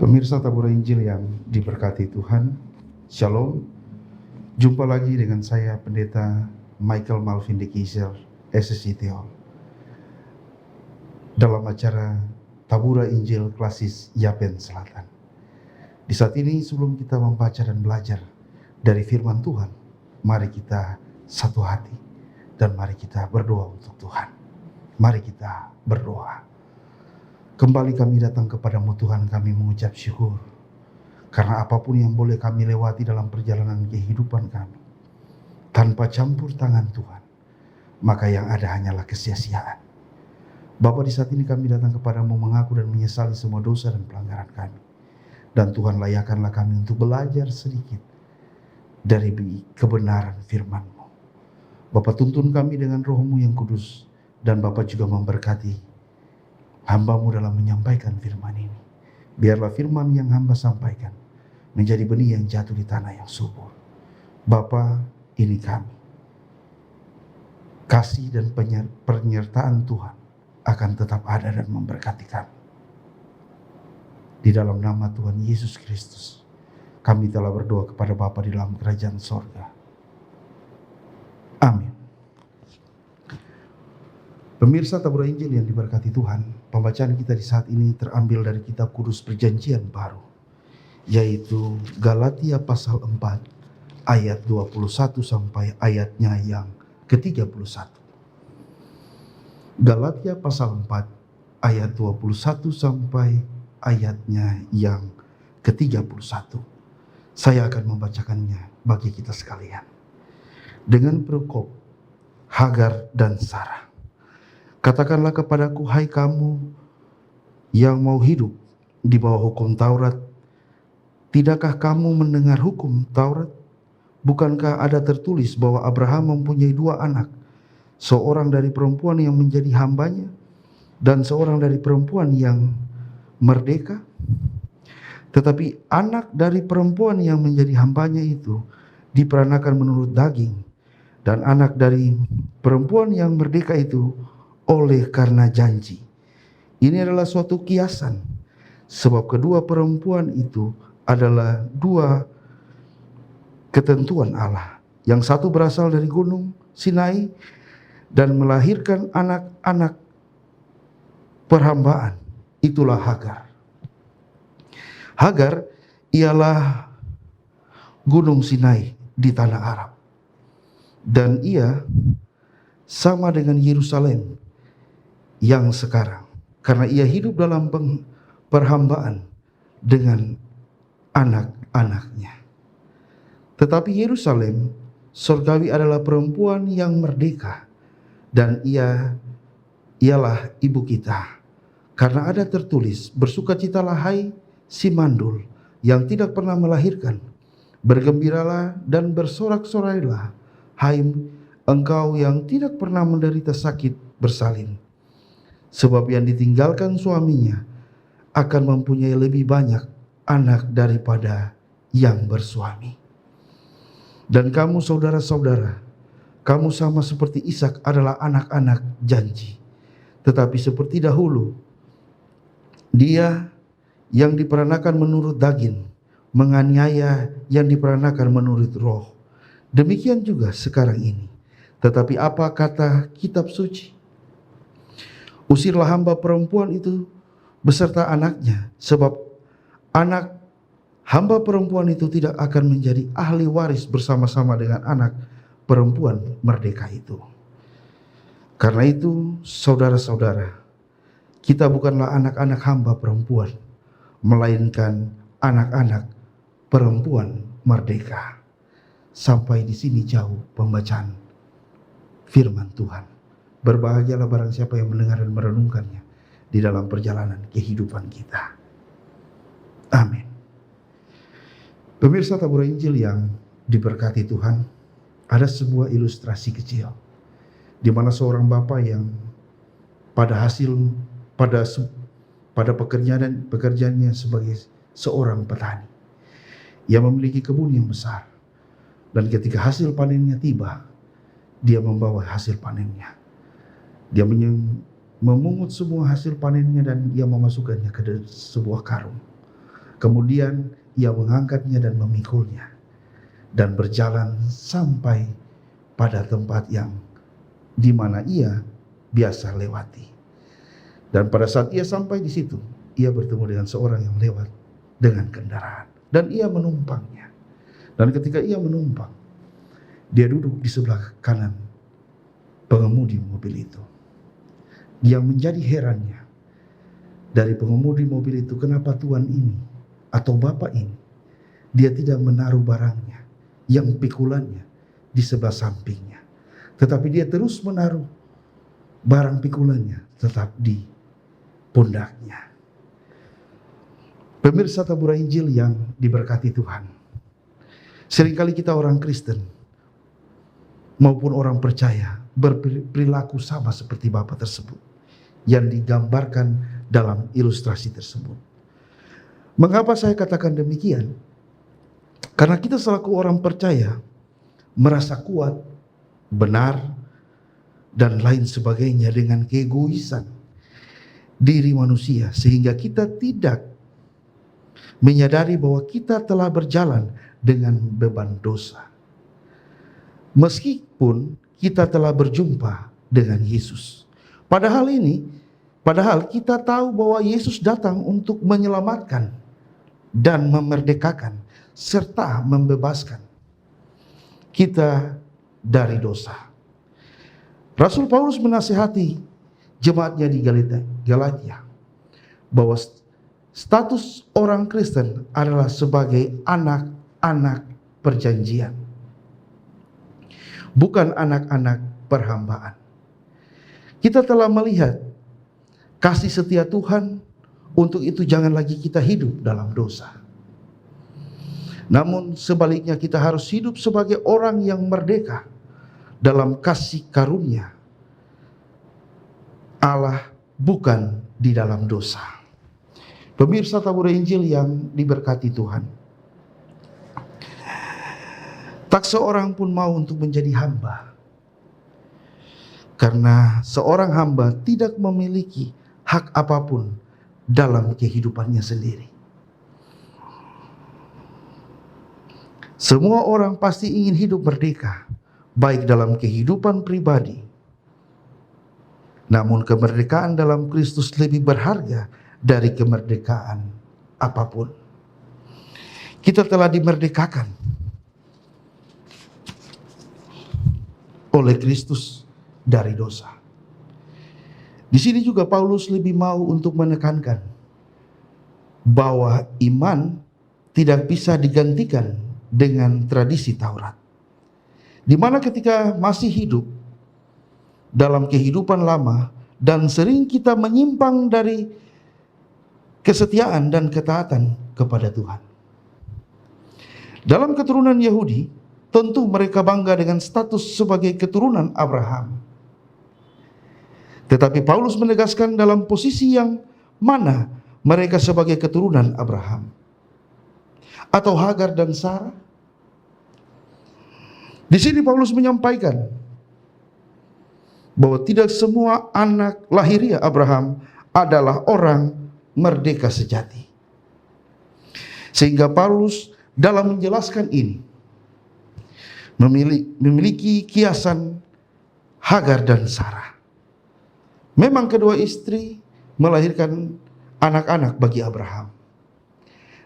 Pemirsa tabur Injil yang diberkati Tuhan, Shalom. Jumpa lagi dengan saya Pendeta Michael Malvin de Kiezer, SSI Teol, dalam acara Tabura Injil Klasis Yapen Selatan. Di saat ini sebelum kita membaca dan belajar dari firman Tuhan, mari kita satu hati dan mari kita berdoa untuk Tuhan. Mari kita berdoa. Kembali kami datang kepadamu Tuhan, kami mengucap syukur karena apapun yang boleh kami lewati dalam perjalanan kehidupan kami, tanpa campur tangan Tuhan, maka yang ada hanyalah kesia-siaan. Bapa, di saat ini kami datang kepadamu mengaku dan menyesali semua dosa dan pelanggaran kami. Dan Tuhan, layakkanlah kami untuk belajar sedikit dari kebenaran firman-Mu. Bapa, tuntun kami dengan Roh-Mu yang kudus, dan Bapa juga memberkati hamba-Mu dalam menyampaikan firman ini. Biarlah firman yang hamba sampaikan menjadi benih yang jatuh di tanah yang subur. Bapa, ini kami. Kasih dan penyertaan Tuhan akan tetap ada dan memberkati kami. Di dalam nama Tuhan Yesus Kristus, kami telah berdoa kepada Bapa di dalam kerajaan sorga. Amin. Pemirsa tabur Injil yang diberkati Tuhan, pembacaan kita di saat ini terambil dari kitab Kudus Perjanjian Baru, yaitu Galatia pasal 4 ayat 21 sampai ayatnya yang ke-31. Galatia pasal 4 ayat 21 sampai ayatnya yang ke-31. Saya akan membacakannya bagi kita sekalian. Dengan perukop Hagar dan Sarah. Katakanlah kepadaku, hai kamu yang mau hidup di bawah hukum Taurat, tidakkah kamu mendengar hukum Taurat? Bukankah ada tertulis bahwa Abraham mempunyai 2 anak, seorang dari perempuan yang menjadi hambanya dan seorang dari perempuan yang merdeka? Tetapi anak dari perempuan yang menjadi hambanya itu diperanakan menurut daging, dan anak dari perempuan yang merdeka itu oleh karena janji. Ini adalah suatu kiasan, sebab kedua perempuan itu adalah 2 ketentuan Allah. Yang satu berasal dari gunung Sinai dan melahirkan anak-anak perhambaan, itulah Hagar. Hagar ialah gunung Sinai di tanah Arab, dan ia sama dengan Yerusalem yang sekarang, karena ia hidup dalam perhambaan dengan anak-anaknya. Tetapi Yerusalem surgawi adalah perempuan yang merdeka, dan ialah ibu kita. Karena ada tertulis, bersukacitalah hai si mandul yang tidak pernah melahirkan, bergembiralah dan bersorak-sorailah hai engkau yang tidak pernah menderita sakit bersalin. Sebab yang ditinggalkan suaminya akan mempunyai lebih banyak anak daripada yang bersuami. Dan kamu saudara-saudara, kamu sama seperti Ishak adalah anak-anak janji. Tetapi seperti dahulu, dia yang diperanakan menurut daging menganiaya yang diperanakan menurut roh. Demikian juga sekarang ini. Tetapi apa kata kitab suci? Usirlah hamba perempuan itu beserta anaknya, sebab anak hamba perempuan itu tidak akan menjadi ahli waris bersama-sama dengan anak perempuan merdeka itu. Karena itu, saudara-saudara, kita bukanlah anak-anak hamba perempuan, melainkan anak-anak perempuan merdeka. Sampai di sini jauh pembacaan firman Tuhan. Berbahagialah barang siapa yang mendengar dan merenungkannya di dalam perjalanan kehidupan kita. Amin. Pemirsa tabur Injil yang diberkati Tuhan, ada sebuah ilustrasi kecil di mana seorang bapak yang pada pekerjaannya sebagai seorang petani, ia memiliki kebun yang besar, dan ketika hasil panennya tiba, dia membawa hasil panennya. Dia memungut semua hasil panennya dan dia memasukkannya ke sebuah karung. Kemudian ia mengangkatnya dan memikulnya, dan berjalan sampai pada tempat yang di mana ia biasa lewati. Dan pada saat ia sampai di situ, ia bertemu dengan seorang yang lewat dengan kendaraan, dan ia menumpangnya. Dan ketika ia menumpang, dia duduk di sebelah kanan pengemudi mobil itu. Yang menjadi herannya dari pengemudi mobil itu, kenapa tuan ini atau bapak ini dia tidak menaruh barangnya yang pikulannya di sebelah sampingnya, tetapi dia terus menaruh barang pikulannya tetap di pundaknya. Pemirsa tabur Injil yang diberkati Tuhan, seringkali kita orang Kristen maupun orang percaya berperilaku sama seperti Bapak tersebut yang digambarkan dalam ilustrasi tersebut. Mengapa saya katakan demikian? Karena kita selaku orang percaya merasa kuat, benar, dan lain sebagainya dengan keegoisan diri manusia, sehingga kita tidak menyadari bahwa kita telah berjalan dengan beban dosa. Meskipun kita telah berjumpa dengan Yesus. Padahal kita tahu bahwa Yesus datang untuk menyelamatkan dan memerdekakan serta membebaskan kita dari dosa. Rasul Paulus menasihati jemaatnya di Galatia bahwa status orang Kristen adalah sebagai anak-anak perjanjian, bukan anak-anak perhambaan. Kita telah melihat kasih setia Tuhan, untuk itu jangan lagi kita hidup dalam dosa. Namun sebaliknya kita harus hidup sebagai orang yang merdeka dalam kasih karunia Allah, bukan di dalam dosa. Pemirsa tabur Injil yang diberkati Tuhan, tak seorang pun mau untuk menjadi hamba, karena seorang hamba tidak memiliki hak apapun dalam kehidupannya sendiri. Semua orang pasti ingin hidup merdeka, baik dalam kehidupan pribadi. Namun kemerdekaan dalam Kristus lebih berharga dari kemerdekaan apapun. Kita telah dimerdekakan oleh Kristus dari dosa. Di sini juga Paulus lebih mau untuk menekankan bahwa iman tidak bisa digantikan dengan tradisi Taurat, di mana ketika masih hidup dalam kehidupan lama dan sering kita menyimpang dari kesetiaan dan ketaatan kepada Tuhan. Dalam keturunan Yahudi, tentu mereka bangga dengan status sebagai keturunan Abraham. Tetapi Paulus menegaskan dalam posisi yang mana mereka sebagai keturunan Abraham atau Hagar dan Sarah. Di sini Paulus menyampaikan bahwa tidak semua anak lahiriah Abraham adalah orang merdeka sejati. Sehingga Paulus dalam menjelaskan ini memiliki kiasan Hagar dan Sarah. Memang kedua istri melahirkan anak-anak bagi Abraham.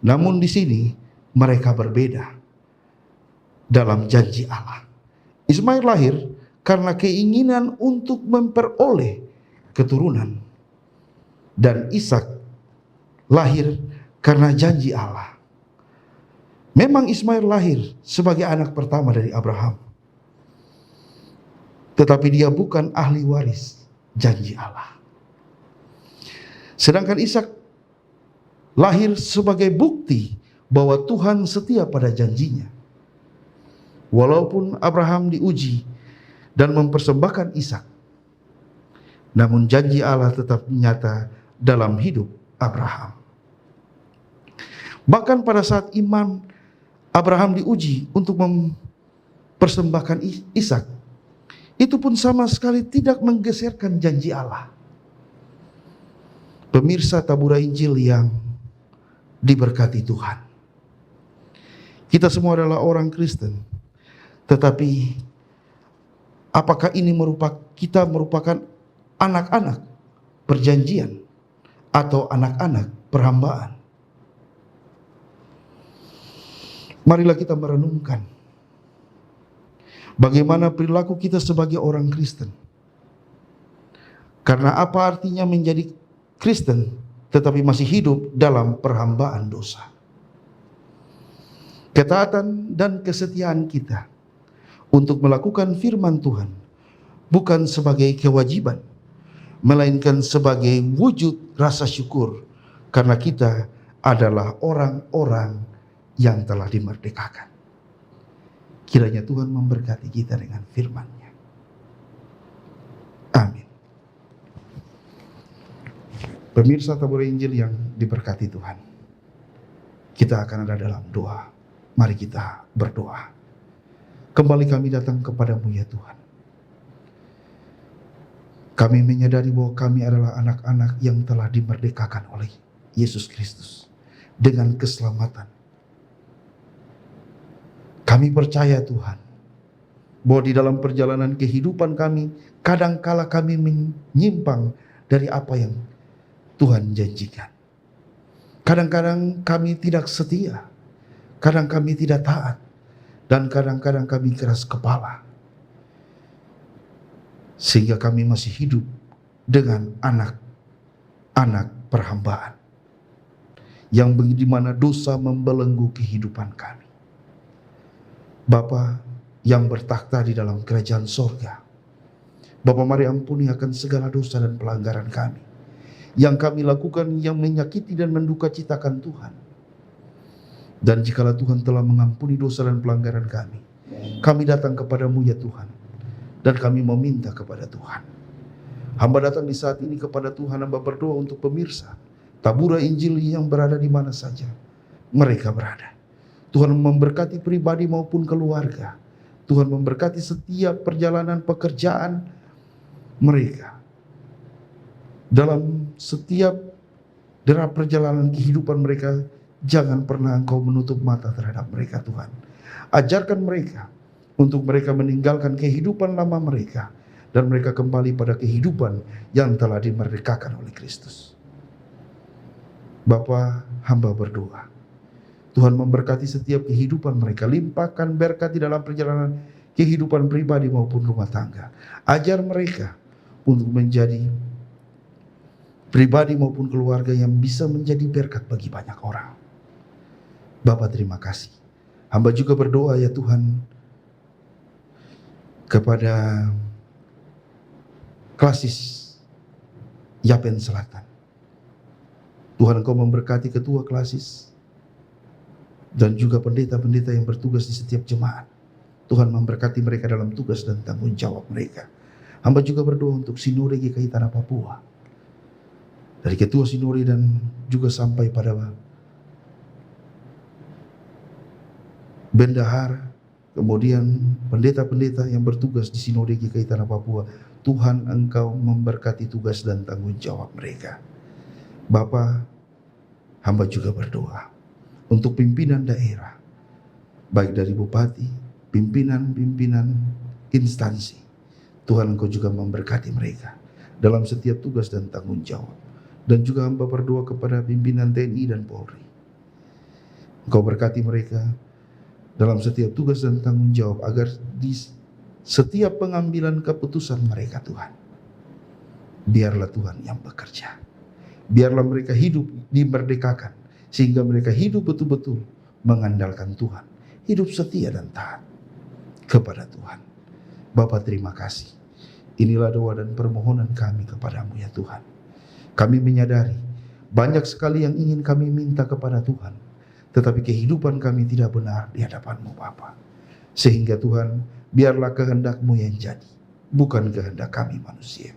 Namun di sini mereka berbeda dalam janji Allah. Ismail lahir karena keinginan untuk memperoleh keturunan, dan Ishak lahir karena janji Allah. Memang Ismail lahir sebagai anak pertama dari Abraham, tetapi dia bukan ahli waris janji Allah. Sedangkan Ishak lahir sebagai bukti bahwa Tuhan setia pada janjinya. Walaupun Abraham diuji dan mempersembahkan Ishak, namun janji Allah tetap nyata dalam hidup Abraham. Bahkan pada saat iman Abraham diuji untuk mempersembahkan Ishak, itu pun sama sekali tidak menggeserkan janji Allah. Pemirsa tabur Injil yang diberkati Tuhan. Kita semua adalah orang Kristen, tetapi apakah ini kita merupakan anak-anak perjanjian atau anak-anak perhambaan? Marilah kita merenungkan bagaimana perilaku kita sebagai orang Kristen. Karena apa artinya menjadi Kristen tetapi masih hidup dalam perhambaan dosa? Ketaatan dan kesetiaan kita untuk melakukan firman Tuhan bukan sebagai kewajiban, melainkan sebagai wujud rasa syukur karena kita adalah orang-orang yang telah dimerdekakan. Kiranya Tuhan memberkati kita dengan firman-Nya. Amin. Pemirsa Tabur Injil yang diberkati Tuhan, kita akan ada dalam doa. Mari kita berdoa. Kembali kami datang kepadamu ya Tuhan. Kami menyadari bahwa kami adalah anak-anak yang telah dimerdekakan oleh Yesus Kristus dengan keselamatan. Kami percaya Tuhan, bahwa di dalam perjalanan kehidupan kami, kadangkala kami menyimpang dari apa yang Tuhan janjikan. Kadang-kadang kami tidak setia, kadang kami tidak taat, dan kadang-kadang kami keras kepala. Sehingga kami masih hidup dengan anak-anak perhambaan, yang di mana dosa membelenggu kehidupan kami. Bapa yang bertakhta di dalam kerajaan sorga, Bapa mari ampuni akan segala dosa dan pelanggaran kami yang kami lakukan yang menyakiti dan menduka citakan Tuhan. Dan jikalau Tuhan telah mengampuni dosa dan pelanggaran kami datang kepadamu ya Tuhan, dan kami meminta kepada Tuhan. Hamba datang di saat ini kepada Tuhan, hamba berdoa untuk pemirsa Tabura Injil yang berada di mana saja mereka berada. Tuhan memberkati pribadi maupun keluarga. Tuhan memberkati setiap perjalanan pekerjaan mereka. Dalam setiap derap perjalanan kehidupan mereka, jangan pernah Engkau menutup mata terhadap mereka Tuhan. Ajarkan mereka untuk mereka meninggalkan kehidupan lama mereka dan mereka kembali pada kehidupan yang telah dimerdekakan oleh Kristus. Bapa, hamba berdoa, Tuhan memberkati setiap kehidupan mereka, limpahkan berkat di dalam perjalanan kehidupan pribadi maupun rumah tangga. Ajar mereka untuk menjadi pribadi maupun keluarga yang bisa menjadi berkat bagi banyak orang. Bapa, terima kasih. Hamba juga berdoa ya Tuhan kepada Klasis Yapen Selatan. Tuhan, Engkau memberkati ketua Klasis dan juga pendeta-pendeta yang bertugas di setiap jemaat. Tuhan memberkati mereka dalam tugas dan tanggung jawab mereka. Hamba juga berdoa untuk Sinode GKI Tanah Papua, dari ketua Sinode dan juga sampai pada bendahara, kemudian pendeta-pendeta yang bertugas di Sinode GKI Tanah Papua. Tuhan, Engkau memberkati tugas dan tanggung jawab mereka. Bapa, hamba juga berdoa untuk pimpinan daerah, baik dari bupati, pimpinan-pimpinan instansi. Tuhan, Engkau juga memberkati mereka dalam setiap tugas dan tanggung jawab. Dan juga hamba berdoa kepada pimpinan TNI dan Polri. Engkau berkati mereka dalam setiap tugas dan tanggung jawab, agar di setiap pengambilan keputusan mereka Tuhan, biarlah Tuhan yang bekerja. Biarlah mereka hidup dimerdekakan, sehingga mereka hidup betul-betul mengandalkan Tuhan, hidup setia dan taat kepada Tuhan. Bapa, terima kasih. Inilah doa dan permohonan kami kepadamu ya Tuhan. Kami menyadari banyak sekali yang ingin kami minta kepada Tuhan, tetapi kehidupan kami tidak benar di hadapan-Mu Bapa. Sehingga Tuhan, biarlah kehendak-Mu yang jadi, bukan kehendak kami manusia.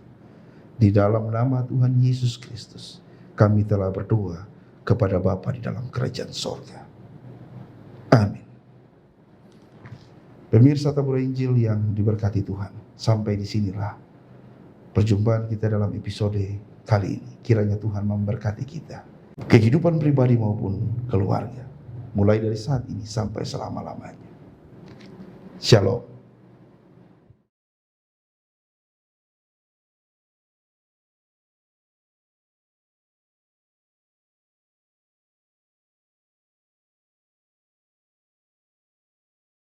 Di dalam nama Tuhan Yesus Kristus, kami telah berdoa kepada Bapa di dalam kerajaan sorga. Amin. Pemirsa Tabur Injil yang diberkati Tuhan, sampai di sinilah perjumpaan kita dalam episode kali ini. Kiranya Tuhan memberkati kita. kehidupan pribadi maupun keluarga, mulai dari saat ini sampai selama-lamanya. Shalom.